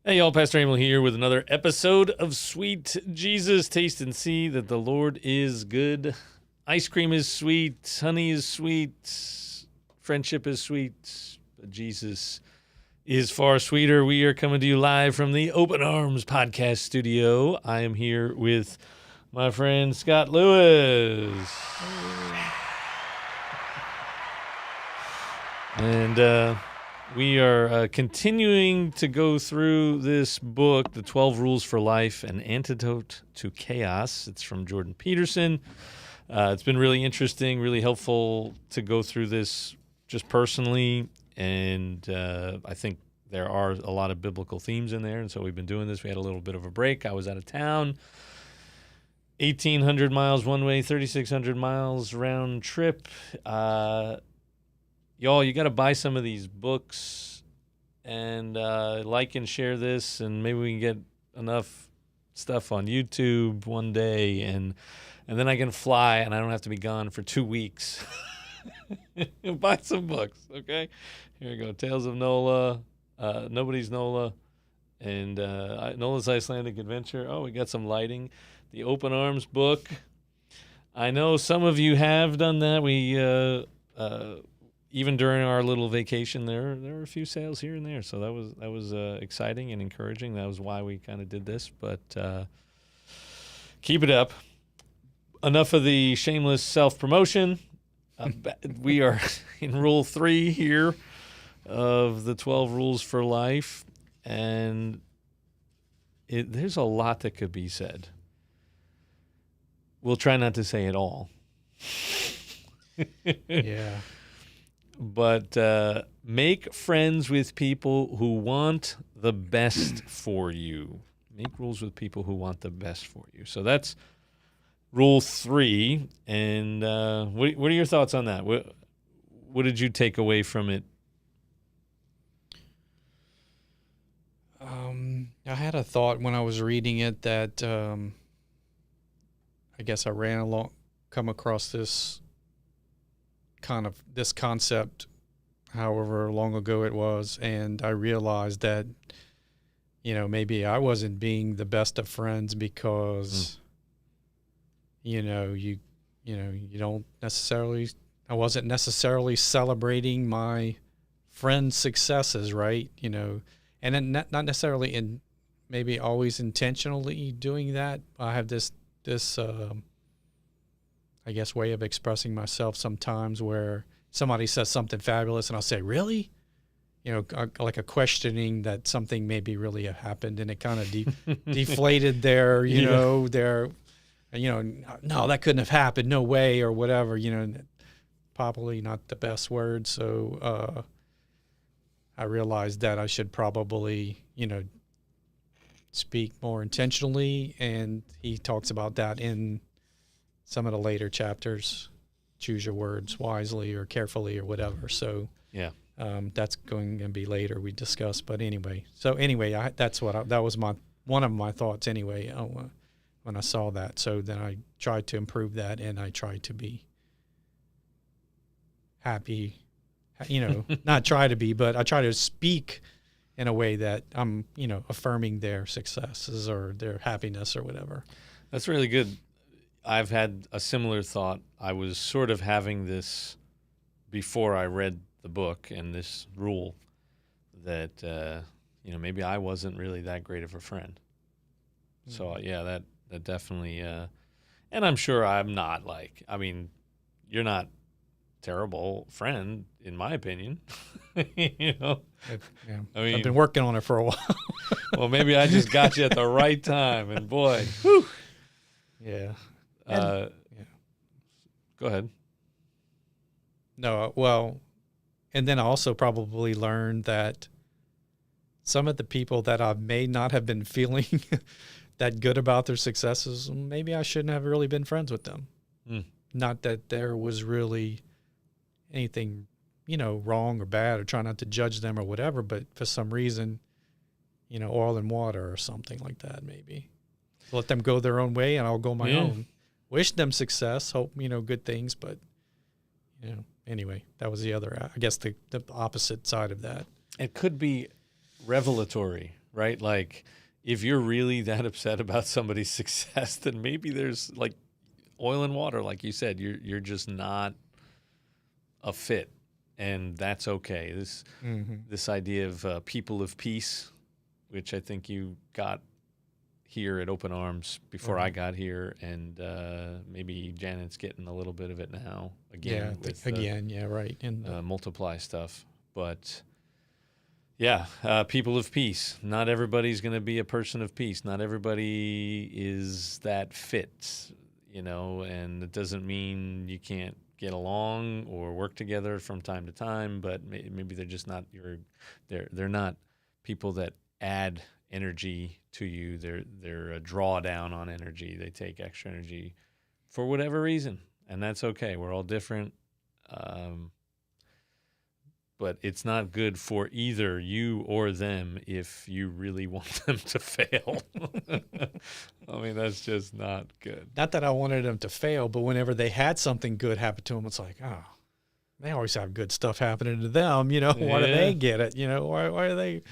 Hey, y'all, Pastor Emil here with another episode of Sweet Jesus. Taste and see that the Lord is good. Ice cream is sweet. Honey is sweet. Friendship is sweet. But Jesus is far sweeter. We are coming to you live from the Open Arms podcast studio. I am here with my friend Scott Lewis. And we are continuing to go through this book, The 12 Rules for Life, An Antidote to Chaos. It's from Jordan Peterson. It's been really interesting, really helpful to go through this just personally, and I think there are a lot of biblical themes in there, and so we've been doing this. We had a little bit of a break. I was out of town. 1,800 miles one way, 3,600 miles round trip. Y'all, you got to buy some of these books and like and share this, and maybe we can get enough stuff on YouTube one day, and then I can fly, and I don't have to be gone for 2 weeks. Buy some books, okay? Here we go. Tales of Nola, Nobody's Nola, and Nola's Icelandic Adventure. Oh, we got some lighting. The Open Arms book. I know some of you have done that. We even during our little vacation, there were a few sales here and there, so that was exciting and encouraging. That was why we kind of did this. But keep it up. Enough of the shameless self-promotion. We are in Rule 3 here of the 12 Rules for Life, and there's a lot that could be said. We'll try not to say it all. Yeah. But make friends with people who want the best for you. Make rules with people who want the best for you. So that's Rule 3. And what are your thoughts on that? What did you take away from it? I had a thought when I was reading it that I guess I come across this concept however long ago it was, and I realized that maybe I wasn't being the best of friends because you don't necessarily, I wasn't necessarily celebrating my friends' successes, right? And then not necessarily in maybe always intentionally doing that. I have this I guess way of expressing myself sometimes where somebody says something fabulous and I'll say, really? Like a questioning that something maybe really happened, and it kind of deflated their, no, that couldn't have happened. No way, or whatever, probably not the best word. So I realized that I should probably, speak more intentionally. And he talks about that in some of the later chapters. Choose your words wisely or carefully or whatever. So Yeah. That's going to be later we discuss. But anyway, that was one of my thoughts anyway when I saw that. So then I tried to improve that, and I tried to be happy, not try to be, but I try to speak in a way that I'm, affirming their successes or their happiness or whatever. That's really good. I've had a similar thought. I was sort of having this before I read the book and this rule that, maybe I wasn't really that great of a friend. Mm-hmm. So, yeah, that definitely, and I'm sure I'm not you're not terrible friend, in my opinion. Yeah. I've been working on it for a while. Well, maybe I just got you at the right time, and boy, whew. Yeah. Yeah. Go ahead. No, well, and then I also probably learned that some of the people that I may not have been feeling that good about their successes, maybe I shouldn't have really been friends with them. Not that there was really anything, wrong or bad, or try not to judge them or whatever, but for some reason, oil and water or something like that, maybe. Let them go their own way and I'll go my own. Wish them success, hope, good things, but, anyway, that was the other, I guess the opposite side of that. It could be revelatory, right? Like, if you're really that upset about somebody's success, then maybe there's like oil and water, like you said. You're just not a fit, and that's okay. This idea of people of peace, which I think you got here at Open Arms before I got here, and maybe Janet's getting a little bit of it now again. Right. And multiply stuff, but yeah, people of peace. Not everybody's going to be a person of peace. Not everybody is that fit, and it doesn't mean you can't get along or work together from time to time, but maybe they're just not they're not people that add energy to you. They're a drawdown on energy. They take extra energy for whatever reason, and that's okay. We're all different. But it's not good for either you or them if you really want them to fail. I mean, that's just not good. not that I wanted them to fail, but whenever they had something good happen to them, it's like, oh, they always have good stuff happening to them. Why do they get it? Why are they?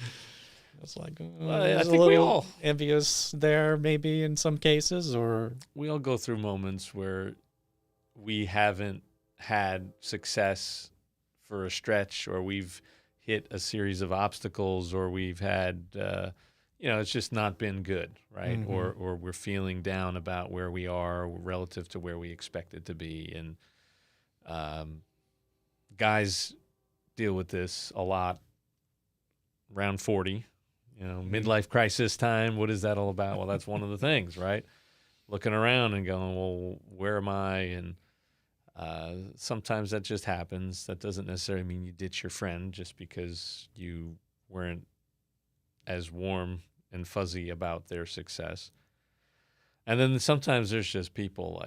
It's like, I think we all envious there, maybe in some cases, or we all go through moments where we haven't had success for a stretch, or we've hit a series of obstacles, or we've had, it's just not been good, right? Mm-hmm. Or we're feeling down about where we are relative to where we expected to be. And guys deal with this a lot around 40, midlife crisis time. What is that all about? Well, that's one of the things, right? Looking around and going, well, where am I? And sometimes that just happens. That doesn't necessarily mean you ditch your friend just because you weren't as warm and fuzzy about their success. And then sometimes there's just people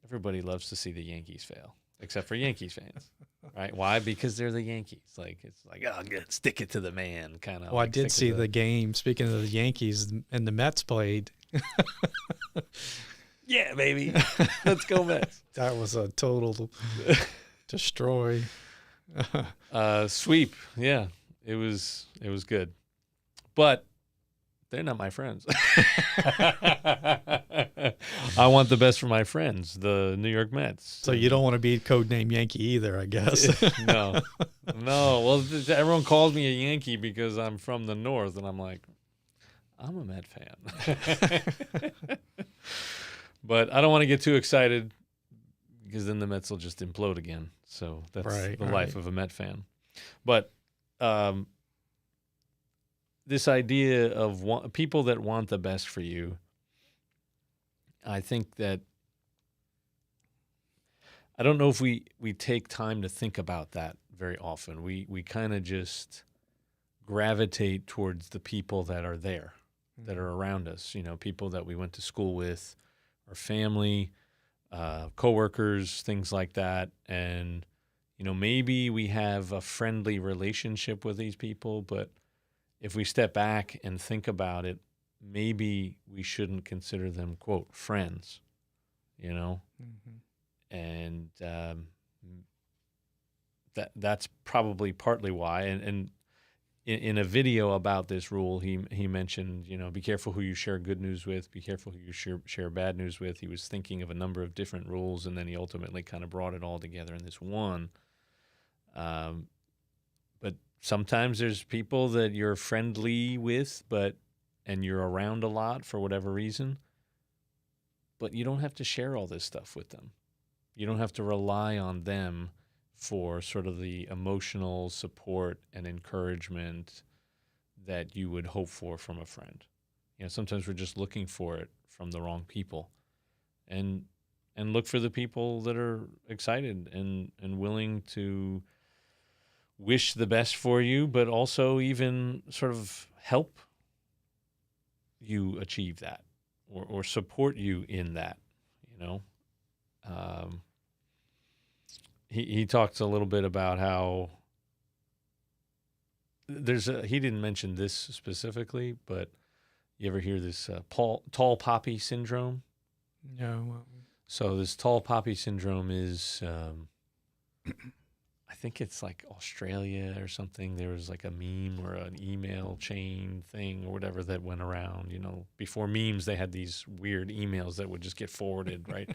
everybody loves to see the Yankees fail, except for Yankees fans, right? Why? Because they're the Yankees. It's like, oh, good, stick it to the man, kind of. Well, I did see the game. Speaking of the Yankees and the Mets played. Yeah, baby. Let's go Mets. That was a total destroy. Sweep. Yeah, it was good. But they're not my friends. I want the best for my friends, the New York Mets. So you don't want to be codename Yankee either, I guess. No. Well, everyone calls me a Yankee because I'm from the North, and I'm like, I'm a Met fan. But I don't want to get too excited because then the Mets will just implode again. So that's the life of a Met fan. But this idea of people that want the best for you, I think that I don't know if we take time to think about that very often. We kind of just gravitate towards the people that are there, that are around us, people that we went to school with, our family, coworkers, things like that. And, maybe we have a friendly relationship with these people, but if we step back and think about it, maybe we shouldn't consider them, quote, friends, And that's probably partly why. And in a video about this rule, he mentioned, be careful who you share good news with, be careful who you share bad news with. He was thinking of a number of different rules, and then he ultimately kind of brought it all together in this one. But sometimes there's people that you're friendly with, and you're around a lot for whatever reason, but you don't have to share all this stuff with them. You don't have to rely on them for sort of the emotional support and encouragement that you would hope for from a friend. Sometimes we're just looking for it from the wrong people, and look for the people that are excited and willing to wish the best for you, but also even sort of help you achieve that or support you in that, He talks a little bit about how he didn't mention this specifically, but you ever hear this tall poppy syndrome? No. So this tall poppy syndrome is, I think it's like Australia or something. There was like a meme or an email chain thing or whatever that went around. Before memes, they had these weird emails that would just get forwarded, right?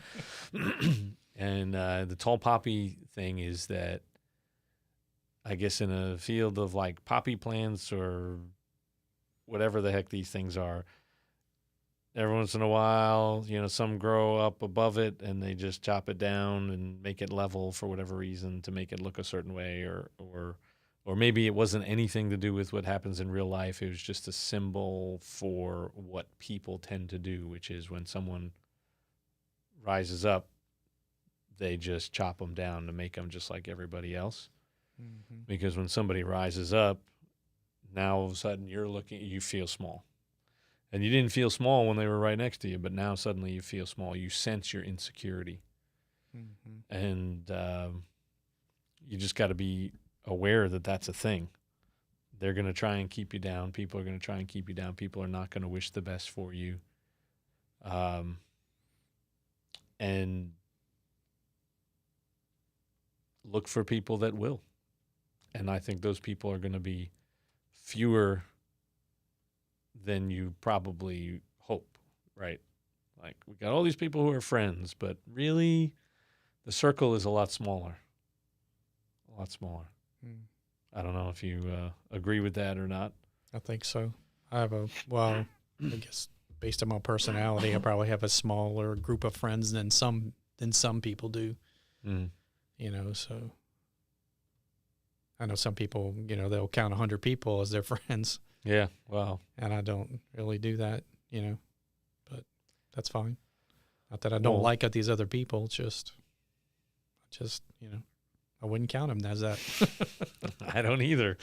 And the tall poppy thing is that, I guess, in a field of like poppy plants or whatever the heck these things are, every once in a while, some grow up above it and they just chop it down and make it level for whatever reason to make it look a certain way, or maybe it wasn't anything to do with what happens in real life. It was just a symbol for what people tend to do, which is when someone rises up, they just chop them down to make them just like everybody else. Mm-hmm. Because when somebody rises up, now all of a sudden you feel small. And you didn't feel small when they were right next to you, but now suddenly you feel small. You sense your insecurity. Mm-hmm. And you just got to be aware that that's a thing. They're going to try and keep you down. People are going to try and keep you down. People are not going to wish the best for you. And look for people that will. And I think those people are going to be fewer than you probably hope, right? Like, we got all these people who are friends, but really the circle is a lot smaller. A lot smaller. Mm. I don't know if you agree with that or not. I think so. I guess based on my personality, I probably have a smaller group of friends than some people do. Mm. So I know some people, they'll count 100 people as their friends. Yeah, wow. And I don't really do that, but that's fine. Not that I don't like these other people, just I wouldn't count them as that. I don't either.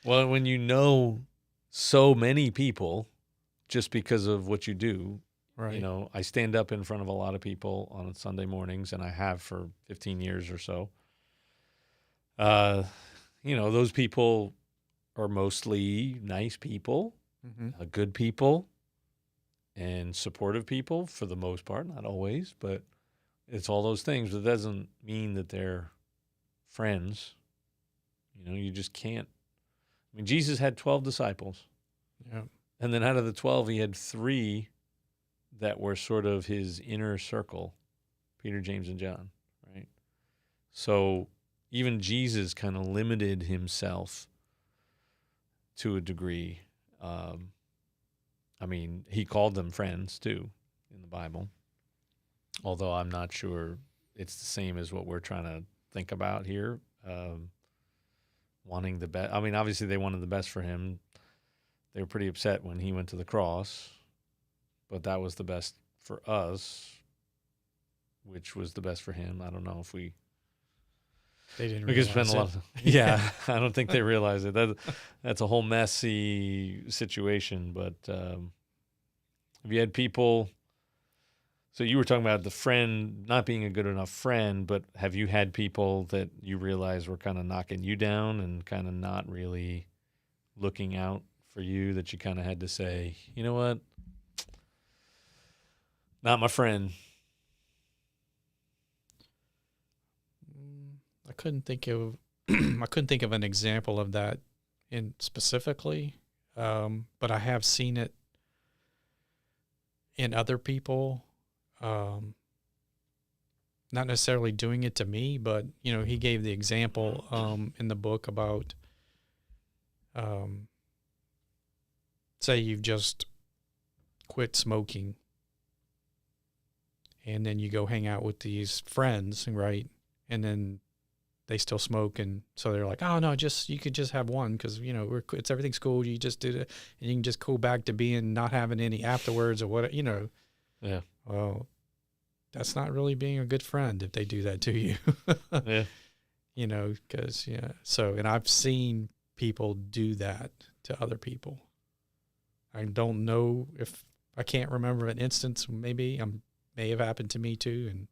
Well, when you know so many people just because of what you do, right. I stand up in front of a lot of people on Sunday mornings, and I have for 15 years or so. Those people are mostly nice people, Mm-hmm. Good people, and supportive people for the most part. Not always, but it's all those things. But it doesn't mean that they're friends. You just can't. I mean, Jesus had 12 disciples. Yeah. And then out of the 12, he had 3 that were sort of his inner circle, Peter, James, and John, right? So even Jesus kind of limited himself to a degree. He called them friends too in the Bible, although I'm not sure it's the same as what we're trying to think about here. Wanting the best. I mean, obviously they wanted the best for him. They were pretty upset when he went to the cross, but that was the best for us, which was the best for him. I don't know if we could spend a lot of yeah. I don't think they realize it. That's a whole messy situation. But have you had people? So you were talking about the friend not being a good enough friend, but have you had people that you realize were kind of knocking you down and kind of not really looking out for you, that you kind of had to say, you know what, not my friend? I couldn't think of an example of that in specifically, but I have seen it in other people. Not necessarily doing it to me, but he gave the example in the book about say you've just quit smoking and then you go hang out with these friends, right? And then they still smoke, and so they're like, oh no, you could just have one because it's everything's cool. You just did it, and you can just go back to being not having any afterwards or what. Yeah. Well, that's not really being a good friend if they do that to you. Yeah. Because So, and I've seen people do that to other people. I don't know if I can't remember an instance. Maybe may have happened to me too, and.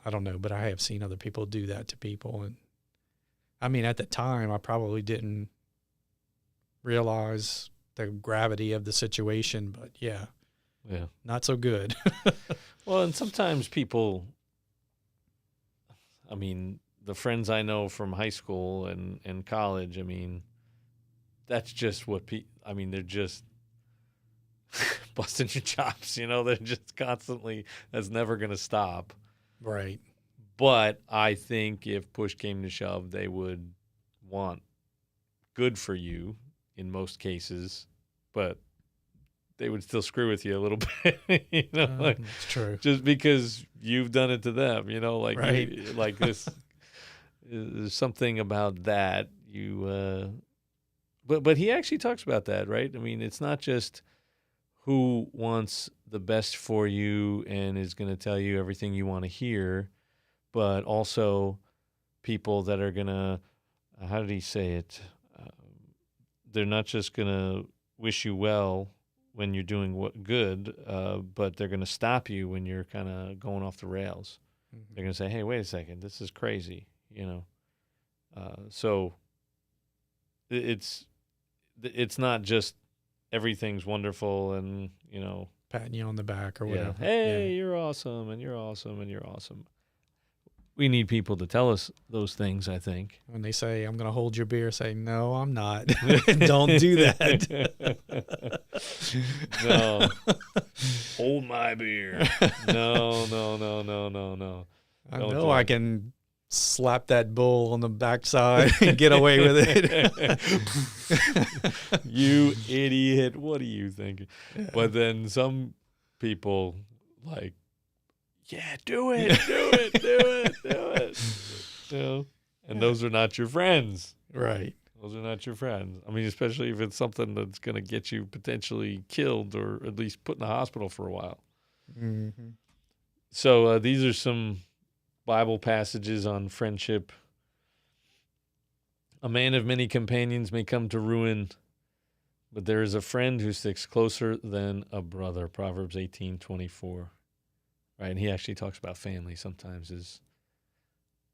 I don't know, but I have seen other people do that to people. And I mean, at the time, I probably didn't realize the gravity of the situation, but yeah, not so good. Well, and sometimes people, the friends I know from high school and college, I mean, that's just what I mean, they're just busting your chops, they're just constantly, that's never going to stop. Right. But I think if push came to shove, they would want good for you in most cases, but they would still screw with you a little bit, It's true. just because you've done it to them, like Right. like this. There's something about that but he actually talks about that, right? I mean, it's not just who wants the best for you and is going to tell you everything you want to hear, but also people that are going to, how did he say it? They're not just going to wish you well when you're doing good, but they're going to stop you when you're kind of going off the rails. Mm-hmm. They're going to say, hey, wait a second, this is crazy, So it's not just everything's wonderful and, Patting you on the back or yeah, whatever. hey, you're awesome and you're awesome and you're awesome. We need people to tell us those things, I think. When they say, I'm going to hold your beer, say, no, I'm not. Don't do that. No. Hold my beer. No. I Don't know do I it. can slap that bull on the backside and get away with it. You idiot. What are you thinking? Yeah. But then some people like, yeah, do it. Do it. And those are not your friends. Right. Those are not your friends. I mean, especially if it's something that's going to get you potentially killed or at least put in the hospital for a while. Mm-hmm. So these are some Bible passages on friendship. A man of many companions may come to ruin, but there is a friend who sticks closer than a brother. Proverbs 18:24. Right, and he actually talks about family sometimes is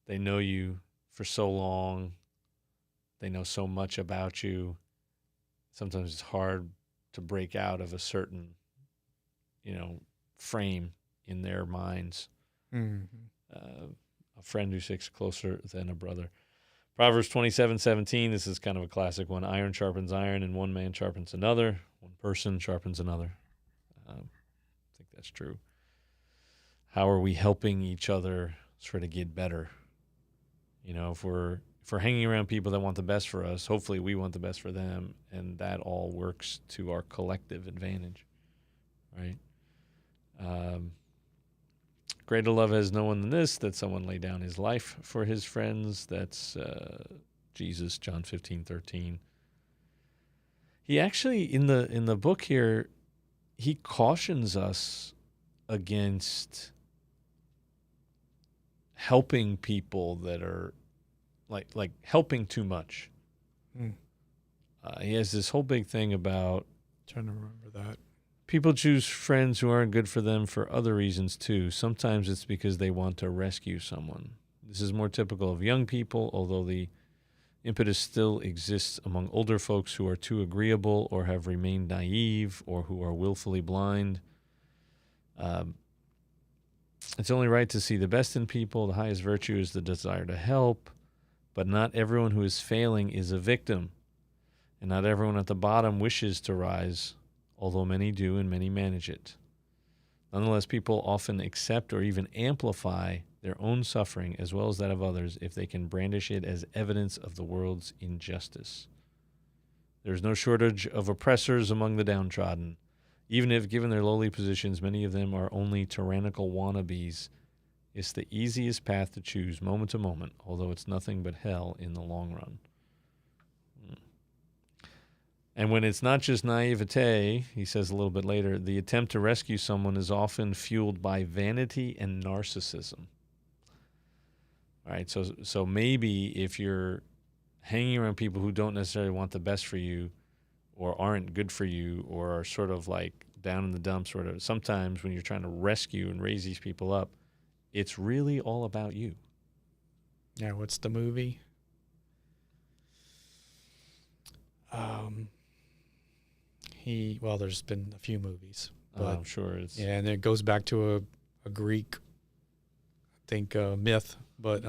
they know you for so long. They know so much about you. Sometimes it's hard to break out of a certain, frame in their minds. Mm-hmm. A friend who sticks closer than a brother. Proverbs 27:17. This is kind of a classic one. Iron sharpens iron, and one man sharpens another. One person sharpens another. I think that's true. How are we helping each other sort of get better? If we're hanging around people that want the best for us, hopefully we want the best for them, and that all works to our collective advantage, right? Greater love has no one than this, that someone lay down his life for his friends. That's Jesus, John 15:13. He actually, in the book here, he cautions us against helping people that are like helping too much. Mm. He has this whole big thing about Trying to remember that. people choose friends who aren't good for them for other reasons too. Sometimes it's because they want to rescue someone. This is more typical of young people, although the impetus still exists among older folks who are too agreeable or have remained naive or who are willfully blind. It's only right to see the best in people. The highest virtue is the desire to help, but not everyone who is failing is a victim, and not everyone at the bottom wishes to rise, although many do and many manage it. Nonetheless, people often accept or even amplify their own suffering as well as that of others if they can brandish it as evidence of the world's injustice. There is no shortage of oppressors among the downtrodden. Even if, given their lowly positions, many of them are only tyrannical wannabes, it's the easiest path to choose moment to moment, although it's nothing but hell in the long run. And when it's not just naivete, he says a little bit later, the attempt to rescue someone is often fueled by vanity and narcissism. All right, so maybe if you're hanging around people who don't necessarily want the best for you or aren't good for you or are sort of like down in the dumps, sort of, sometimes when you're trying to rescue and raise these people up, it's really all about you. Yeah, what's the movie? There's been a few movies, but I'm sure it's... yeah, and it goes back to a Greek, I think, myth, but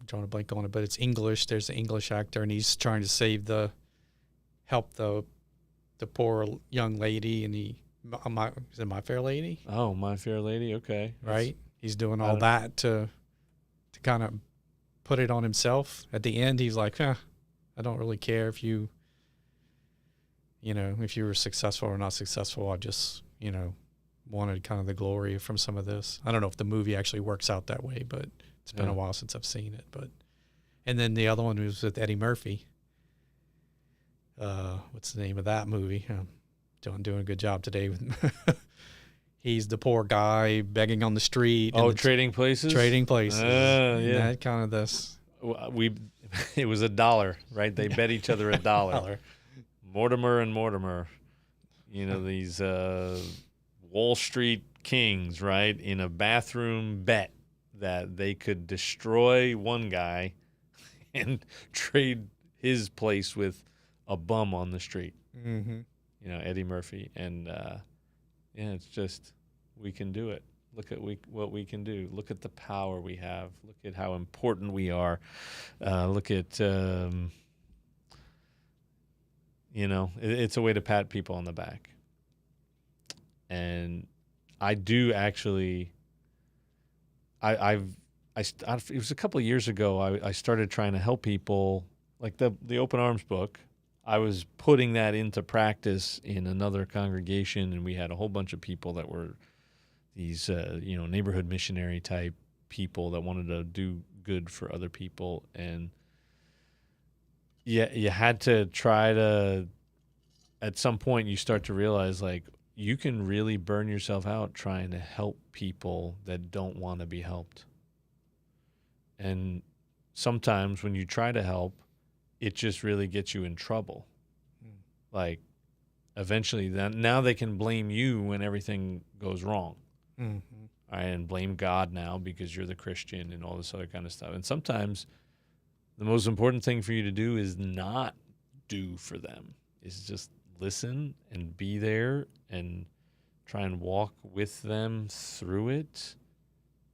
drawing a blank on it, but it's English. There's an English actor, and he's trying to help the poor young lady, and is it My Fair Lady? Oh, My Fair Lady. Okay. Right. He's doing all that to kind of put it on himself. At the end, he's like, I don't really care if you were successful or not successful. I just, wanted kind of the glory from some of this. I don't know if the movie actually works out that way, but it's been a while since I've seen it. And then the other one was with Eddie Murphy. What's the name of that movie? I'm doing a good job today with. He's the poor guy begging on the street. Oh, Trading Places. Trading Places. Yeah, that kind of this. It was $1, right? They bet each other $1. Mortimer and Mortimer, these Wall Street kings, right? In a bathroom bet that they could destroy one guy and trade his place with a bum on the street. Mm-hmm. Eddie Murphy. And, it's just, we can do it. Look at what we can do. Look at the power we have. Look at how important we are. Look at, it's a way to pat people on the back. And I do actually, it was a couple of years ago, I started trying to help people, like the Open Arms book. I was putting that into practice in another congregation, and we had a whole bunch of people that were these, neighborhood missionary type people that wanted to do good for other people. And you had to try to, at some point you start to realize, like, you can really burn yourself out trying to help people that don't want to be helped. And sometimes when you try to help, it just really gets you in trouble. Like, eventually, now they can blame you when everything goes wrong. Mm-hmm. All right, and blame God now because you're the Christian and all this other kind of stuff. And sometimes the most important thing for you to do is not do for them, is just listen and be there and try and walk with them through it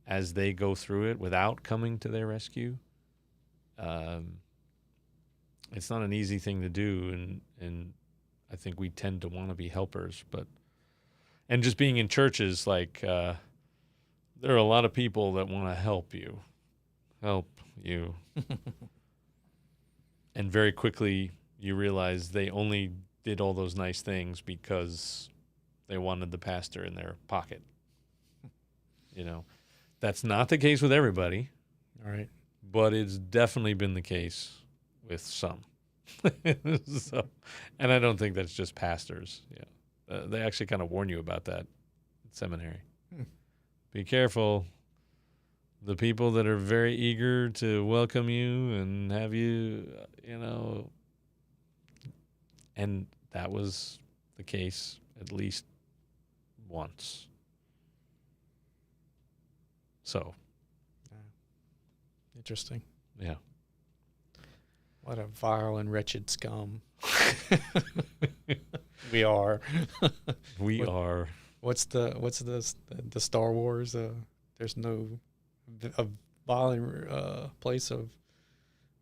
as they go through it without coming to their rescue. It's not an easy thing to do, and I think we tend to want to be helpers, and just being in churches, like, there are a lot of people that want to help you. And very quickly you realize they only did all those nice things because they wanted the pastor in their pocket. That's not the case with everybody. All right. But it's definitely been the case with some. And I don't think that's just pastors. They actually kind of warn you about that in seminary. Be careful. The people that are very eager to welcome you and have you, and that was the case at least once. So. Interesting. Yeah. What a vile and wretched scum we are. We are. What's the Star Wars? There's no a violent place of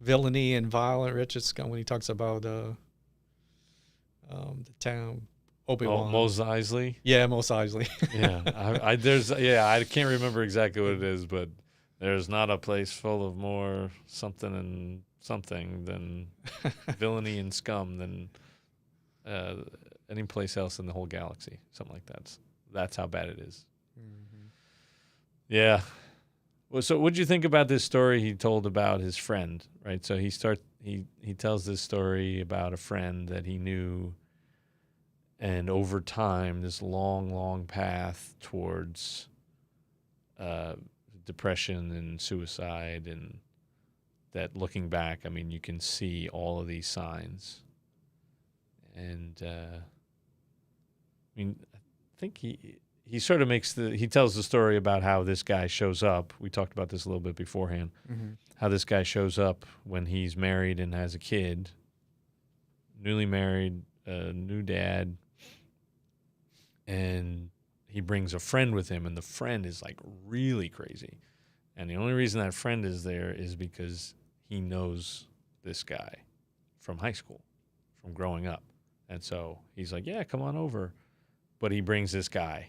villainy and violent wretched scum when he talks about the town Obi-Wan. Mos Eisley. Yeah, Mos Eisley. Yeah, I can't remember exactly what it is, but there's not a place full of more something and something than villainy and scum than any place else in the whole galaxy. Something like that. That's how bad it is. Mm-hmm. Yeah. Well, so what did you think about this story he told about his friend, right? So he tells this story about a friend that he knew, and over time, this long, long path towards depression and suicide, and that looking back, I mean, you can see all of these signs. And I think he sort of he tells the story about how this guy shows up. We talked about this a little bit beforehand. Mm-hmm. How this guy shows up when he's married and has a kid, newly married, new dad, and he brings a friend with him, and the friend is like really crazy. And the only reason that friend is there is because he knows this guy from high school, from growing up. And so he's like, yeah, come on over. But he brings this guy.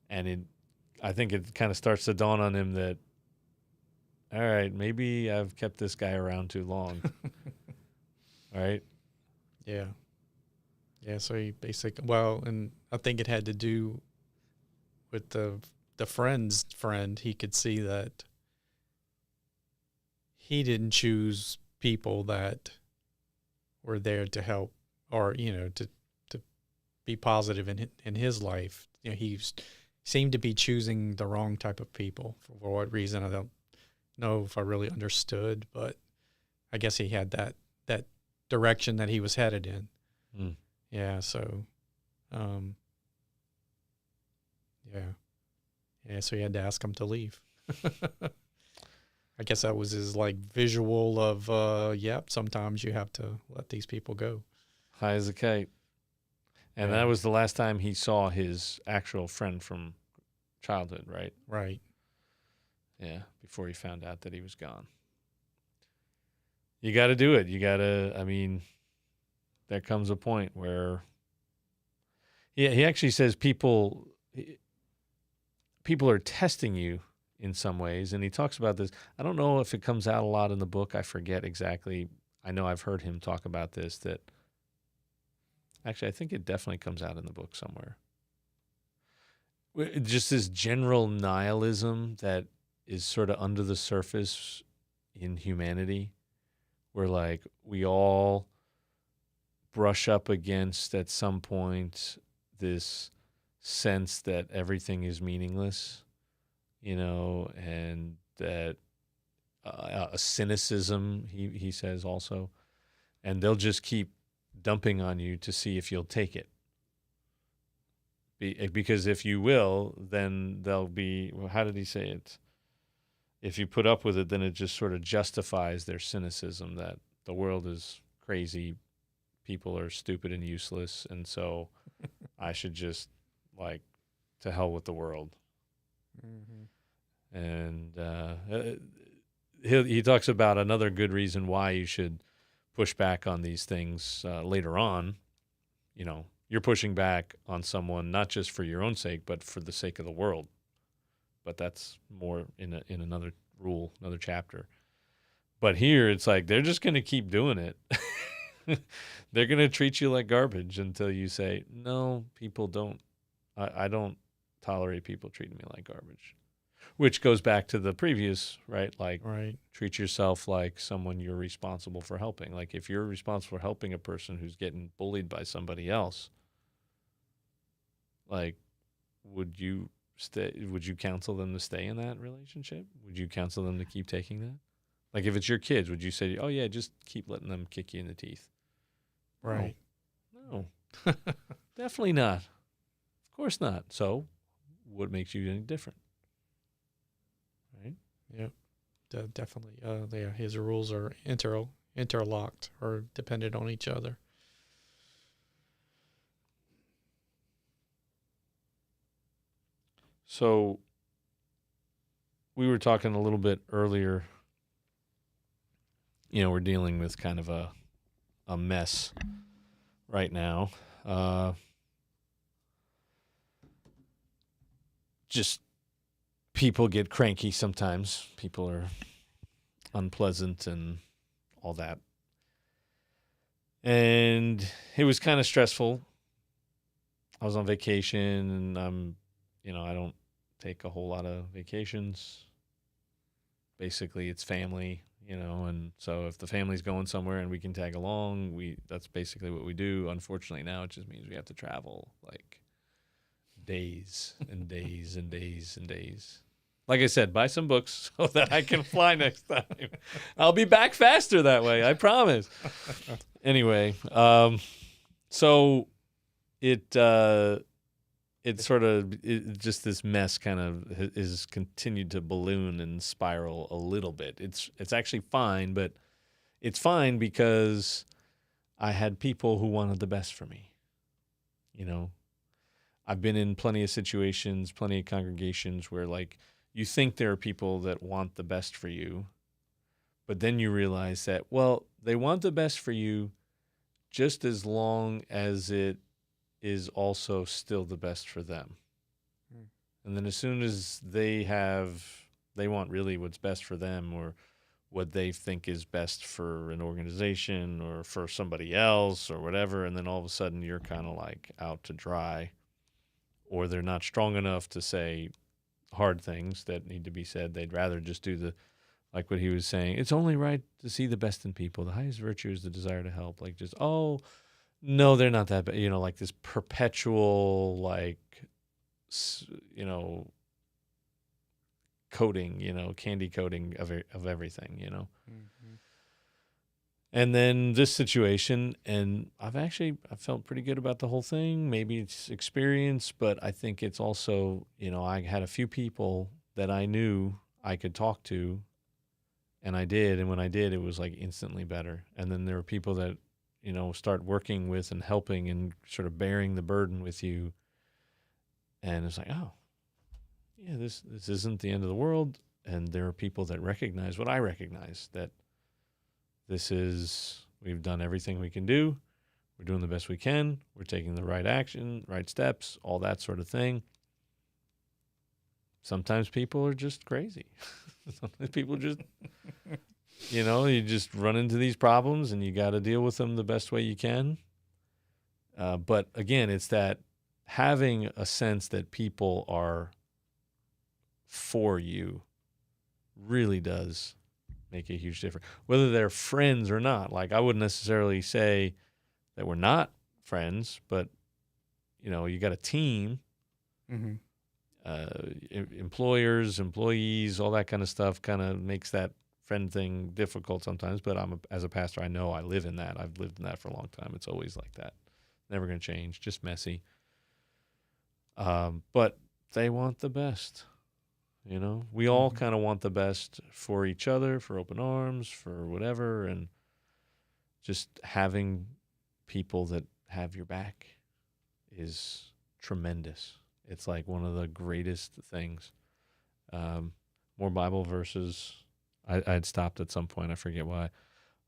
And I think it kind of starts to dawn on him that, all right, maybe I've kept this guy around too long. Right? Yeah. Yeah, so he basically, and I think it had to do with the friend's friend. He could see that he didn't choose people that were there to help, or to be positive in his life. He seemed to be choosing the wrong type of people. For what reason, I don't know if I really understood, but I guess he had that direction that he was headed in. Mm. Yeah, so so he had to ask him to leave. I guess that was his visual of sometimes you have to let these people go. High as a kite. And that was the last time he saw his actual friend from childhood, right? Right. Yeah, before he found out that he was gone. You got to do it. You got to, there comes a point where, he actually says people are testing you in some ways, and he talks about this. I don't know if it comes out a lot in the book. I forget exactly. I know I've heard him talk about this, that actually I think it definitely comes out in the book somewhere. Just this general nihilism that is sort of under the surface in humanity, where we all brush up against at some point this sense that everything is meaningless, and that a cynicism, he says also, and they'll just keep dumping on you to see if you'll take it. Because if you will, then they'll be, how did he say it? If you put up with it, then it just sort of justifies their cynicism that the world is crazy, people are stupid and useless, and so I should just, to hell with the world. Mm-hmm. And he talks about another good reason why you should push back on these things later on. You're pushing back on someone not just for your own sake, but for the sake of the world. But that's more in another rule, another chapter. But here it's they're just going to keep doing it. They're going to treat you like garbage until you say, no, people don't. I don't tolerate people treating me like garbage. Which goes back to the previous, right? Right. Treat yourself like someone you're responsible for helping. If you're responsible for helping a person who's getting bullied by somebody else, would you counsel them to stay in that relationship? Would you counsel them to keep taking that? If it's your kids, would you say, oh yeah, just keep letting them kick you in the teeth? Right. No. Definitely not. Of course not. So what makes you any different? Right? Yep. Definitely. His rules are interlocked or dependent on each other. So we were talking a little bit earlier, we're dealing with kind of a mess right now. Just people get cranky sometimes. People are unpleasant and all that. And it was kind of stressful. I was on vacation, and I don't take a whole lot of vacations. Basically, it's family, and so if the family's going somewhere and we can tag along, that's basically what we do. Unfortunately, now it just means we have to travel days and days and days and days. Like I said, buy some books so that I can fly next time. I'll be back faster that way, I promise. Anyway, so it's sort of just this mess kind of is continued to balloon and spiral a little bit. It's actually fine, but it's fine because I had people who wanted the best for me. I've been in plenty of situations, plenty of congregations where you think there are people that want the best for you, but then you realize that, well, they want the best for you just as long as it is also still the best for them. Mm. And then as soon as they want really what's best for them, or what they think is best for an organization or for somebody else or whatever, and then all of a sudden you're kind of like out to dry, or they're not strong enough to say hard things that need to be said. They'd rather just do like what he was saying, it's only right to see the best in people. The highest virtue is the desire to help. Like, just, oh, no, they're not that bad. Like this perpetual, like, coating, candy coating of everything, Mm-hmm. And then this situation, and I felt pretty good about the whole thing. Maybe it's experience, but I think it's also, I had a few people that I knew I could talk to, and I did. And when I did, it was like instantly better. And then there were people that, start working with and helping and sort of bearing the burden with you. And it's like, oh, yeah, this isn't the end of the world. And there are people that recognize what I recognize, that we've done everything we can do. We're doing the best we can. We're taking the right action, right steps, all that sort of thing. Sometimes people are just crazy. Sometimes people just, you just run into these problems and you got to deal with them the best way you can. But again, it's that having a sense that people are for you really does make a huge difference, whether they're friends or not. Like, I wouldn't necessarily say that we're not friends, but you got a team, Mm-hmm. Employers, employees, all that kind of stuff kind of makes that friend thing difficult sometimes. But as a pastor, I know I live in that. I've lived in that for a long time. It's always like that. Never going to change, just messy. But they want the best. We all Mm-hmm. kind of want the best for each other, for Open Arms, for whatever. And just having people that have your back is tremendous. It's like one of the greatest things. More Bible verses. I'd stopped at some point. I forget why.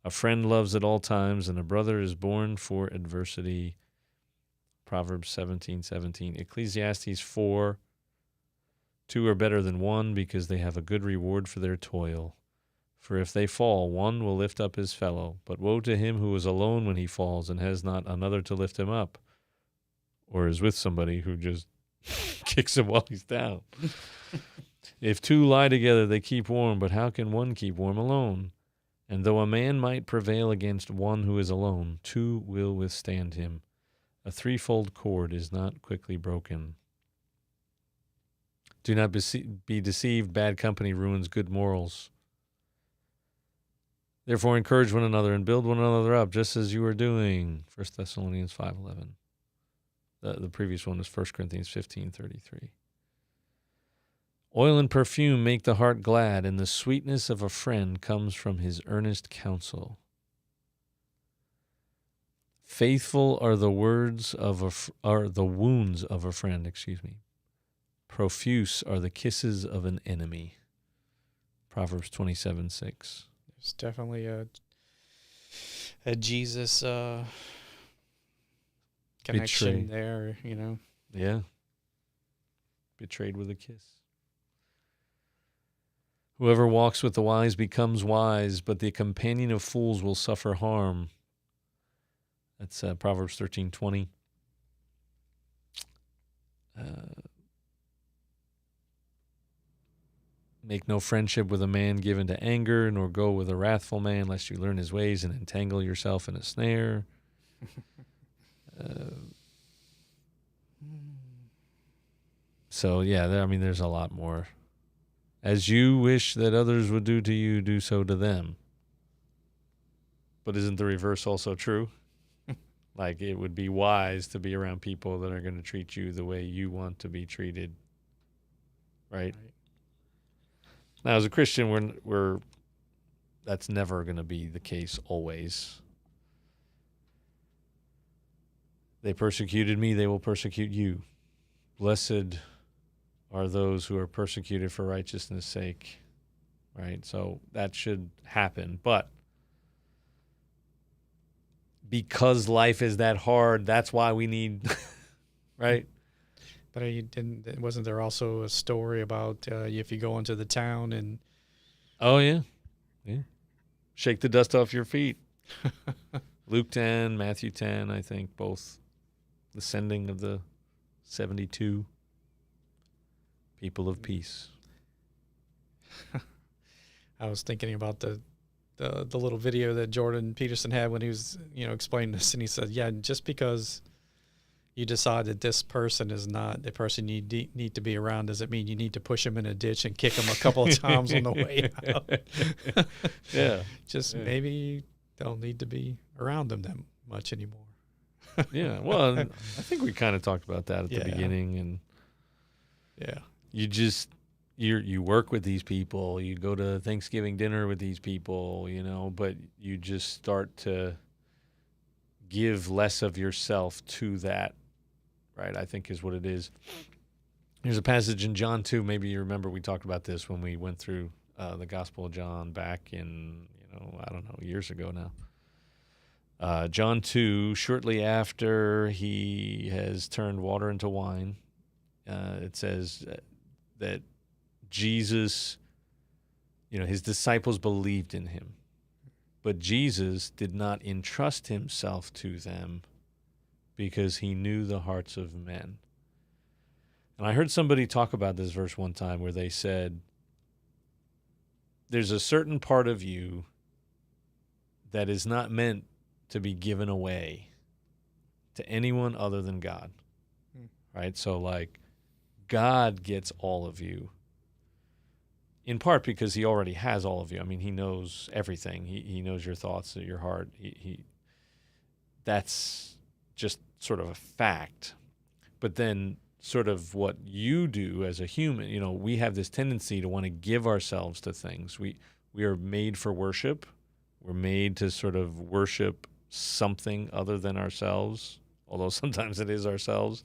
A friend loves at all times, and a brother is born for adversity. Proverbs 17:17. Ecclesiastes 4. 2 are better than one, because they have a good reward for their toil. For if they fall, one will lift up his fellow. But woe to him who is alone when he falls and has not another to lift him up, or is with somebody who just kicks him while he's down. If two lie together, they keep warm, but how can one keep warm alone? And though a man might prevail against one who is alone, two will withstand him. A threefold cord is not quickly broken. Do not be deceived. Bad company ruins good morals. Therefore, encourage one another and build one another up, just as you are doing. 1 Thessalonians 5:11. The previous one was 1 Corinthians 15:33. Oil and perfume make the heart glad, and the sweetness of a friend comes from his earnest counsel. Faithful are the wounds of a friend. Profuse are the kisses of an enemy. Proverbs 27:6. There's definitely a Jesus connection there, Yeah. Betrayed with a kiss. Whoever walks with the wise becomes wise, but the companion of fools will suffer harm. That's Proverbs 13:20. Make no friendship with a man given to anger, nor go with a wrathful man, lest you learn his ways and entangle yourself in a snare. So, yeah, there's a lot more. As you wish that others would do to you, do so to them. But isn't the reverse also true? Like, it would be wise to be around people that are going to treat you the way you want to be treated. Right? Now, as a Christian, we're that's never going to be the case always. They persecuted me, they will persecute you. Blessed are those who are persecuted for righteousness' sake, right? So that should happen. But because life is that hard, that's why we need, right? But wasn't there also a story about if you go into the town and Oh, yeah. Yeah. Shake the dust off your feet. Luke 10, Matthew 10, I think, both the sending of the 72 people of peace. I was thinking about the little video that Jordan Peterson had when he was, explaining this, and he said, yeah, just because you decide that this person is not the person you need to be around doesn't mean you need to push him in a ditch and kick him a couple of times on the way out. Yeah. Maybe you don't need to be around them that much anymore. Yeah. Well, I think we kind of talked about that at the beginning. And yeah, you work with these people, you go to Thanksgiving dinner with these people, but you just start to give less of yourself to that, right? I think is what it is. There's a passage in John 2. Maybe you remember we talked about this when we went through the Gospel of John back in, I don't know, years ago now. John 2, shortly after he has turned water into wine, it says that Jesus, his disciples believed in him, but Jesus did not entrust himself to them because he knew the hearts of men. And I heard somebody talk about this verse one time where they said, there's a certain part of you that is not meant to be given away to anyone other than God, right? So like God gets all of you, in part because he already has all of you. I mean, he knows everything. He knows your thoughts, your heart. That's just sort of a fact. But then sort of what you do as a human, we have this tendency to want to give ourselves to things. We are made for worship. We're made to sort of worship something other than ourselves, although sometimes it is ourselves,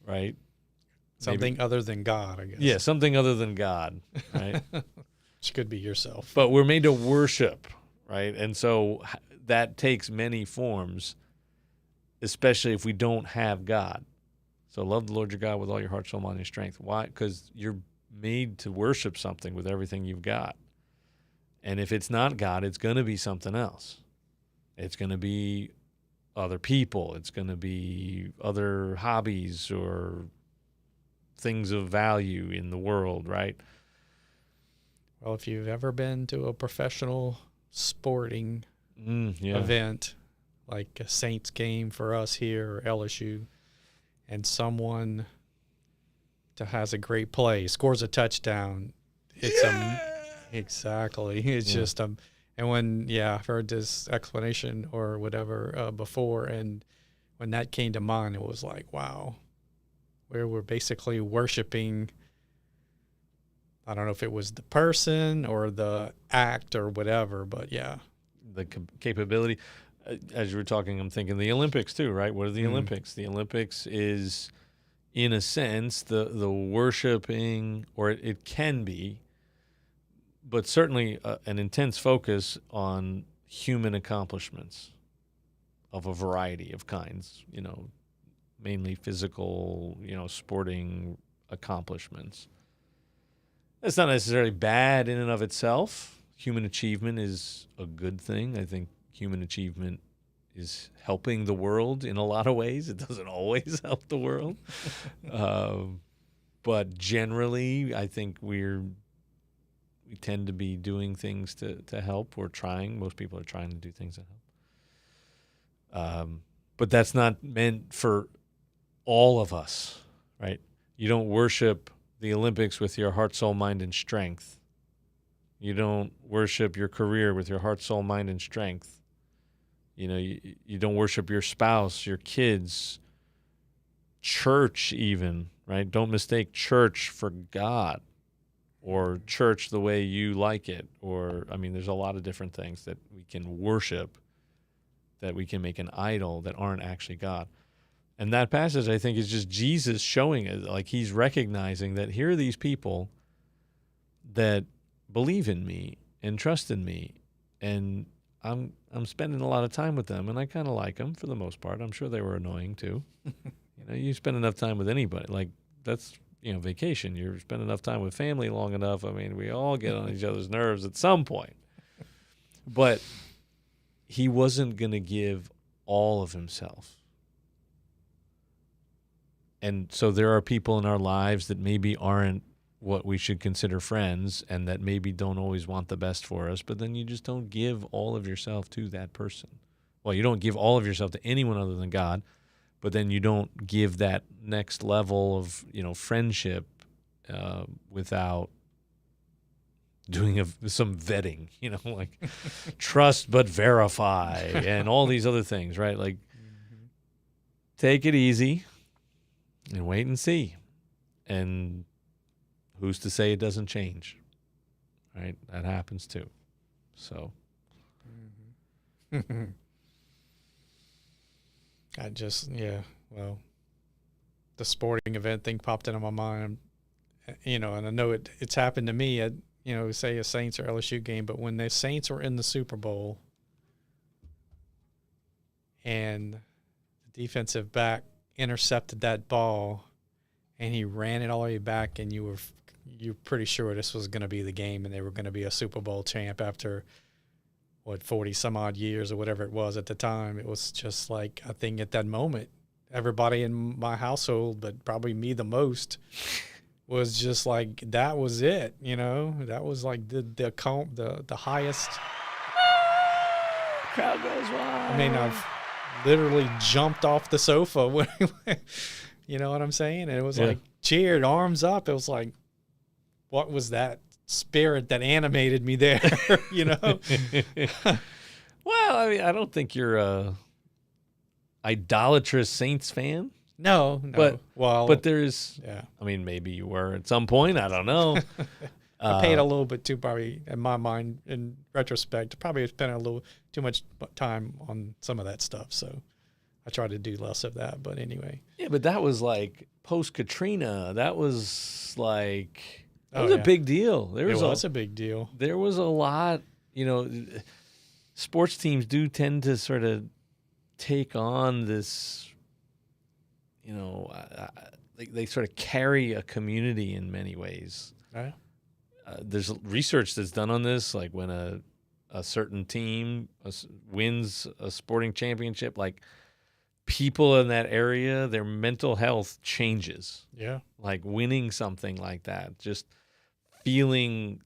right? Something other than God, I guess. Yeah, something other than God, right? Which could be yourself. But we're made to worship, right? And so that takes many forms, especially if we don't have God. So love the Lord your God with all your heart, soul, mind, and strength. Why? Because you're made to worship something with everything you've got. And if it's not God, it's going to be something else. It's going to be other people. It's going to be other hobbies or things of value in the world, right? Well, if you've ever been to a professional sporting event, like a Saints game for us here or LSU, and someone has a great play, scores a touchdown, it's exactly. It's just and when I've heard this explanation or whatever before, and when that came to mind, it was like, wow, where we're basically worshiping. I don't know if it was the person or the act or whatever, but yeah, the capability. As you were talking, I'm thinking the Olympics too, right? What are the Olympics? The Olympics is, in a sense, the worshiping, or it can be, but certainly an intense focus on human accomplishments of a variety of kinds, mainly physical, sporting accomplishments. That's not necessarily bad in and of itself. Human achievement is a good thing. I think human achievement is helping the world in a lot of ways. It doesn't always help the world. But generally, I think we tend to be doing things to help. We're trying. Most people are trying to do things that help. But that's not meant for all of us, right? You don't worship the Olympics with your heart, soul, mind, and strength. You don't worship your career with your heart, soul, mind, and strength. You don't worship your spouse, your kids, church even, right? Don't mistake church for God or church the way you like it. There's a lot of different things that we can worship, that we can make an idol that aren't actually God. And that passage, I think, is just Jesus showing it. Like, he's recognizing that here are these people that believe in me and trust in me, and I'm spending a lot of time with them, and I kind of like them for the most part. I'm sure they were annoying too. You spend enough time with anybody, like that's vacation. You spend enough time with family long enough. I mean, we all get on each other's nerves at some point. But he wasn't going to give all of himself. And so there are people in our lives that maybe aren't what we should consider friends and that maybe don't always want the best for us, but then you just don't give all of yourself to that person. Well, you don't give all of yourself to anyone other than God, but then you don't give that next level of, friendship without doing some vetting, like trust but verify and all these other things, right? Like, take it easy and wait and see. And who's to say it doesn't change, right? That happens too. So. The sporting event thing popped into my mind, and I know it's happened to me at, say a Saints or LSU game, but when the Saints were in the Super Bowl and the defensive back intercepted that ball and he ran it all the way back, and you're pretty sure this was going to be the game and they were going to be a Super Bowl champ after 40 some odd years or whatever it was at the time. It was just like, I think at that moment, everybody in my household, but probably me the most, was just like, that was it. That was like the highest. Crowd goes wild. I mean, I've literally jumped off the sofa. You know what I'm saying? And it was like cheered, arms up. It was like, what was that spirit that animated me there? Well, I mean, I don't think you're a idolatrous Saints fan. No. But there's, yeah. I mean, maybe you were at some point. I don't know. I paid a little bit too, probably, in my mind, in retrospect. Probably spent a little too much time on some of that stuff. So I try to do less of that. But anyway. Yeah, but that was like post-Katrina. That was like, that was a big deal. It was a big deal. There was a lot, sports teams do tend to sort of take on this, they sort of carry a community in many ways. Right. There's research that's done on this, like when a certain team wins a sporting championship, like people in that area, their mental health changes. Yeah. Like winning something like that, just feeling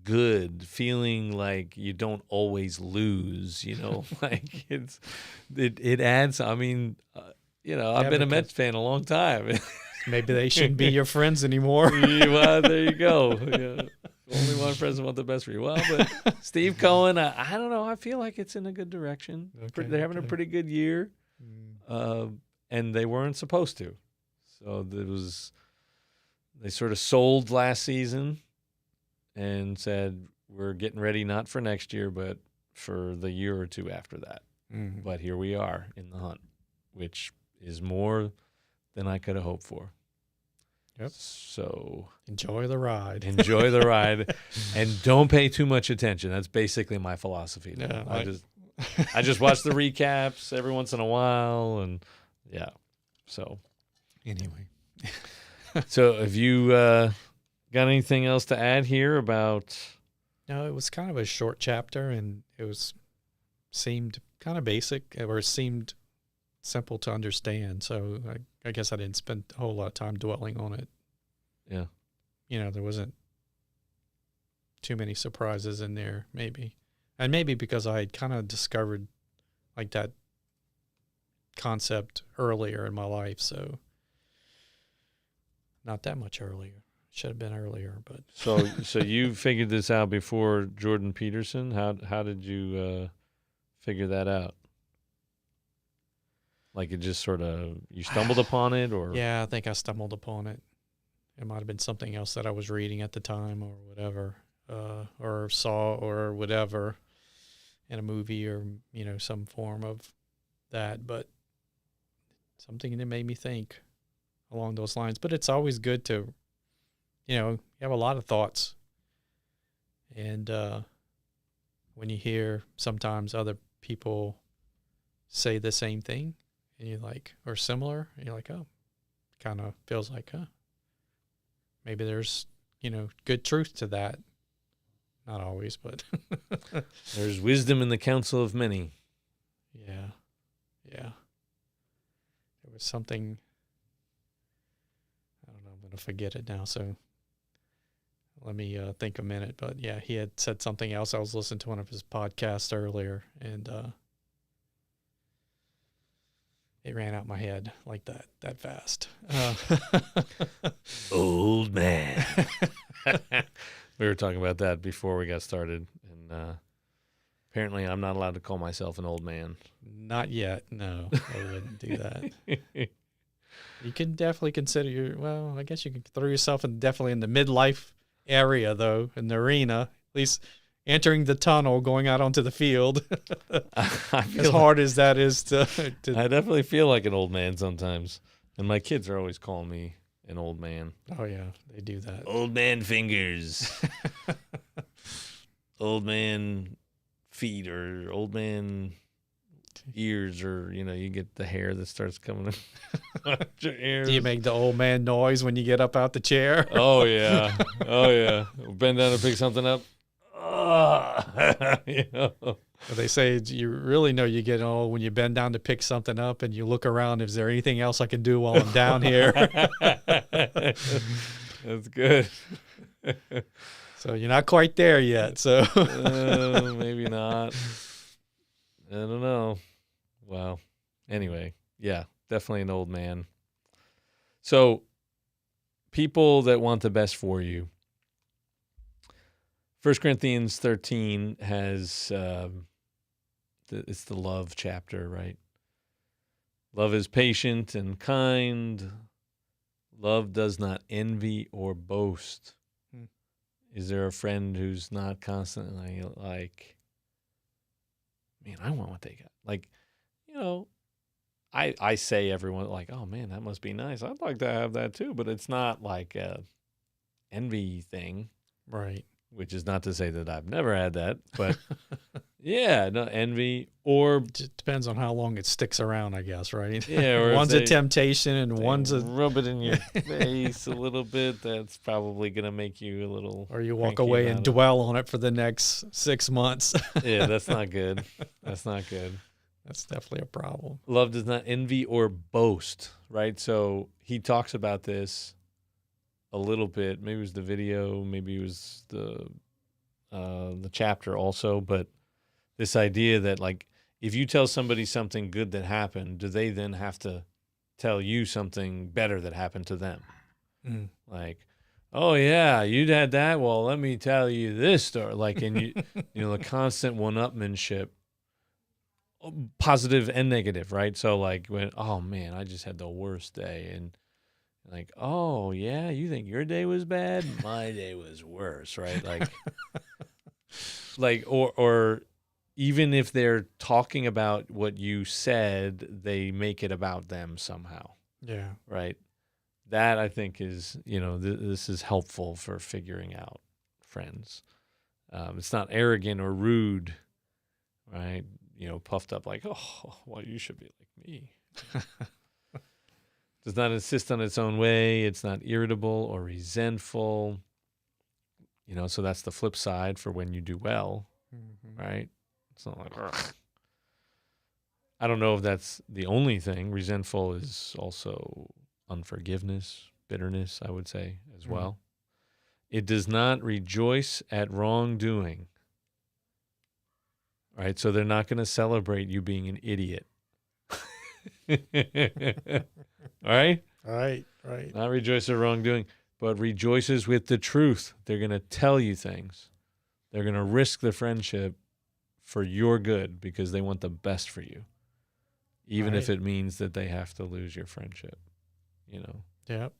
good, feeling like you don't always lose, like it adds. I mean, I've been a Mets fan a long time. Maybe they shouldn't be your friends anymore. Well, there you go. Yeah. Only one person wants the best for you. Well, but Steve Cohen, I don't know. I feel like it's in a good direction. They're having a pretty good year, and they weren't supposed to. So they sort of sold last season and said, we're getting ready not for next year, but for the year or two after that. Mm-hmm. But here we are in the hunt, which is more than I could have hoped for. Yep. So enjoy the ride. Enjoy the ride, and don't pay too much attention. That's basically my philosophy. Yeah, I just watch the recaps every once in a while, and yeah. So anyway, so have you got anything else to add here about? No, it was kind of a short chapter, and seemed kind of basic, or seemed simple to understand. So I guess I didn't spend a whole lot of time dwelling on it. Yeah. There wasn't too many surprises in there, maybe. And maybe because I had kind of discovered like that concept earlier in my life. So not that much earlier. Should have been earlier, but. So you figured this out before Jordan Peterson? How did you figure that out? Like it just sort of, you stumbled upon it, or? Yeah, I think I stumbled upon it. It might have been something else that I was reading at the time or whatever, or saw or whatever in a movie or, some form of that. But something that made me think along those lines. But it's always good to, you have a lot of thoughts. And when you hear sometimes other people say the same thing and you're like, or similar, and you're like, oh, kind of feels like, maybe there's, good truth to that. Not always, but There's wisdom in the counsel of many. yeah. Yeah. There was something, I don't know, I'm going to forget it now. So let me think a minute. But yeah, he had said something else. I was listening to one of his podcasts earlier, and it ran out my head like that fast. Old man. We were talking about that before we got started. And apparently I'm not allowed to call myself an old man. Not yet. No, I wouldn't do that. You can definitely consider I guess you can throw yourself definitely in the midlife area, though, in the arena, at least entering the tunnel, going out onto the field. As hard as that is to I definitely feel like an old man sometimes. And my kids are always calling me an old man. Oh, yeah, they do that. Old man fingers. Old man feet, or old man ears, or, you get the hair that starts coming out your ears. Do you make the old man noise when you get up out the chair? Oh, yeah. Oh, yeah. Bend down to pick something up. They say you really know you get old when you bend down to pick something up and you look around. Is there anything else I can do while I'm down here? That's good. So you're not quite there yet. So maybe not. I don't know. Well, anyway, yeah, definitely an old man. So people that want the best for you. 1 Corinthians 13 has, it's the love chapter, right? Love is patient and kind. Love does not envy or boast. Is there a friend who's not constantly like, man, I want what they got? Like, I say everyone like, oh man, that must be nice. I'd like to have that too, but it's not like a envy thing. right. Which is not to say that I've never had that, but yeah, no envy or Just depends on how long it sticks around, I guess, right? yeah, or one's a temptation and one's a rub it in your face a little bit. That's probably gonna make you a little. Or you walk cranky away and about it. dwell on it for the next 6 months. Yeah, that's not good. That's not good. That's definitely a problem. Love does not envy or boast, right? So he talks about this a little bit. Maybe it was the video, maybe it was the chapter also, but this idea that like if you tell somebody something good that happened, do they then have to tell you something better that happened to them? Mm. Like, oh yeah, you'd had that. Well, let me tell you this story. Like, and the constant one-upmanship, positive and negative, right? So like when, oh man, I just had the worst day, and like, oh yeah, you think your day was bad? My day was worse, right? Like, or even if they're talking about what you said, they make it about them somehow, Yeah. right? That I think is, this is helpful for figuring out friends. It's not arrogant or rude, right? Puffed up like, oh, well, you should be like me. Does not insist on its own way. It's not irritable or resentful. So that's the flip side for when you do well, right? It's not like, ugh. I don't know if that's the only thing. Resentful is also unforgiveness, bitterness, I would say, as well. It does not rejoice at wrongdoing, right? So they're not going to celebrate you being an idiot. All right? Right. Not rejoice at wrongdoing, but rejoices with the truth. They're going to tell you things. They're going to risk the friendship for your good because they want the best for you, even if it means that they have to lose your friendship. Yeah. I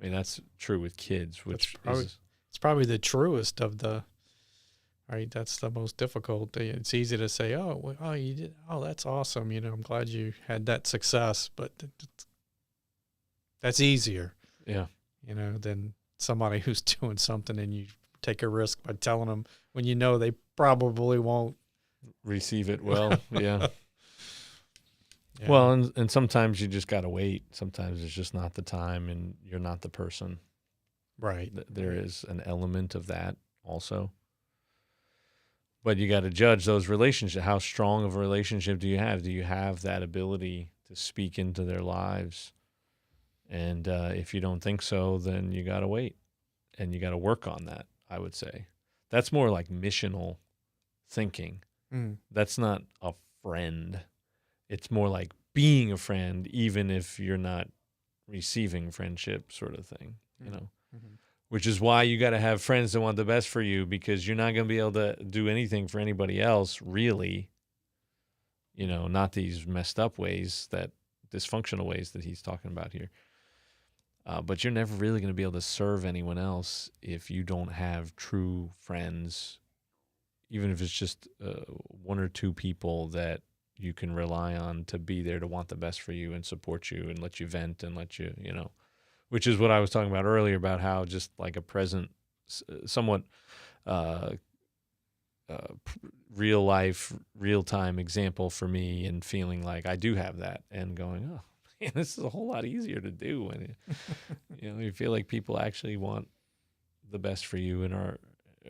mean, that's true with kids, which it's probably the truest of the right? That's the most difficult. It's easy to say, "Oh, oh, you did. Oh, that's awesome. I'm glad you had that success." But that's easier, Yeah. than somebody who's doing something and you take a risk by telling them when they probably won't Receive it well. Yeah. Yeah. Well, and sometimes you just got to wait. Sometimes it's just not the time and you're not the person. Right. There is an element of that also. But you got to judge those relationships. How strong of a relationship do you have? Do you have that ability to speak into their lives? And if you don't think so, then you got to wait and you got to work on that, I would say. That's more like missional thinking. Mm. That's not a friend. It's more like being a friend, even if you're not receiving friendship sort of thing, Mm-hmm. Which is why you got to have friends that want the best for you, because you're not going to be able to do anything for anybody else, really, not these messed up ways, that dysfunctional ways that he's talking about here. But you're never really going to be able to serve anyone else if you don't have true friends, even if it's just one or two people that you can rely on to be there to want the best for you and support you and let you vent and let you, which is what I was talking about earlier about how just like a present, somewhat real life, real time example for me, and feeling like I do have that and going, oh, man, this is a whole lot easier to do when you feel like people actually want the best for you and are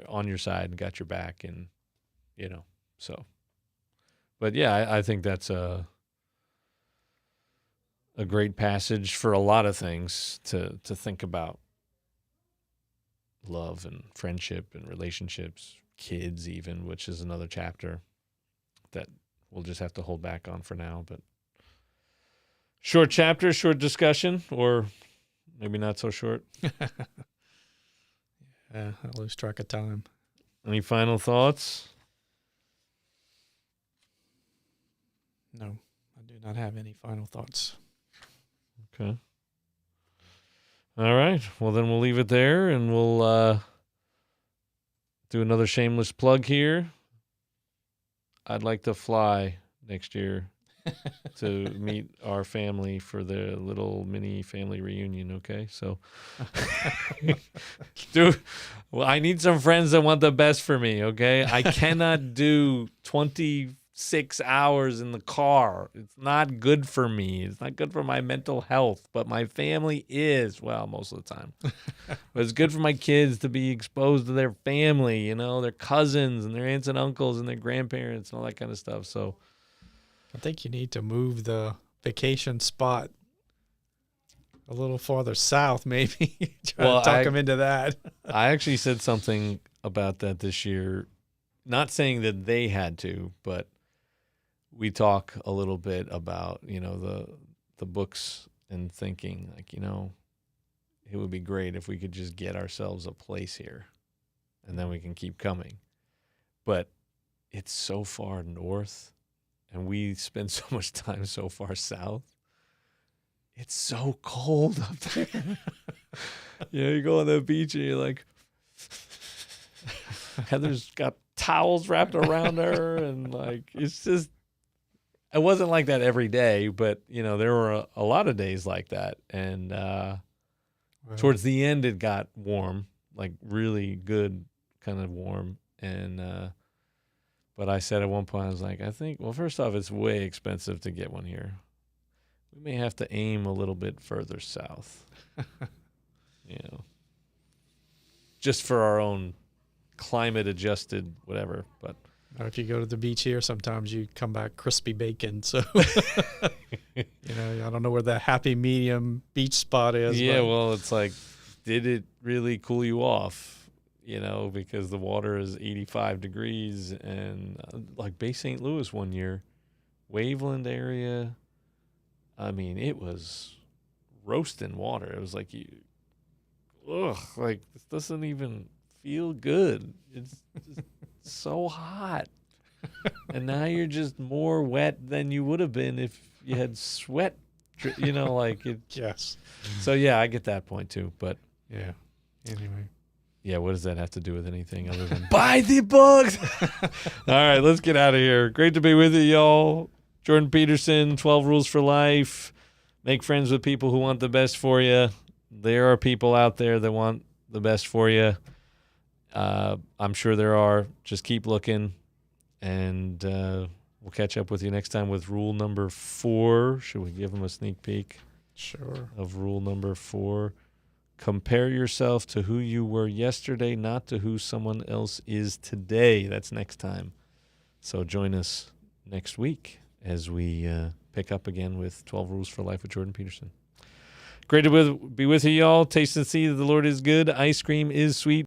on your side and got your back, and so. But yeah, I think that's a great passage for a lot of things to think about. Love and friendship and relationships, kids even, which is another chapter that we'll just have to hold back on for now. But short chapter, short discussion, or maybe not so short. Yeah, I lose track of time. Any final thoughts? No, I do not have any final thoughts. Okay. All right. Well, then we'll leave it there, and we'll do another shameless plug here. I'd like to fly next year to meet our family for the little mini family reunion. Okay, so dude, well, I need some friends that want the best for me. Okay, I cannot do 26 hours in the car. It's not good for me. It's not good for my mental health, but my family is, well, most of the time. But it's good for my kids to be exposed to their family, their cousins and their aunts and uncles and their grandparents and all that kind of stuff. So I think you need to move the vacation spot a little farther south, maybe. Try to talk them into that. I actually said something about that this year, not saying that they had to, but we talk a little bit about, the books and thinking like, it would be great if we could just get ourselves a place here and then we can keep coming. But it's so far north and we spend so much time so far south. It's so cold up there. You go on the beach and you're like, Heather's got towels wrapped around her, and like it's just. It wasn't like that every day, but there were a lot of days like that, and towards the end it got warm, like really good kind of warm, and but I said at one point I was like, I think, well, first off, it's way expensive to get one here. We may have to aim a little bit further south, just for our own climate adjusted whatever. But or if you go to the beach here, sometimes you come back crispy bacon. So, I don't know where the happy medium beach spot is. Yeah, well, it's like, did it really cool you off? Because the water is 85 degrees, and like Bay St. Louis one year, Waveland area, I mean, it was roasting water. It was like like this doesn't even feel good. It's just so hot. And now you're just more wet than you would have been if you had sweat, like it. Yes. So yeah, I get that point too, but yeah. Anyway. Yeah, what does that have to do with anything other than buy the books? All right, let's get out of here. Great to be with you, y'all. Jordan Peterson, 12 Rules for Life. Make friends with people who want the best for you. There are people out there that want the best for you. I'm sure there are. Just keep looking. And we'll catch up with you next time with rule number 4. Should we give them a sneak peek? Sure. Of rule number 4. Compare yourself to who you were yesterday, not to who someone else is today. That's next time. So join us next week as we pick up again with 12 Rules for Life with Jordan Peterson. Great to be with you, y'all. Taste and see that the Lord is good. Ice cream is sweet.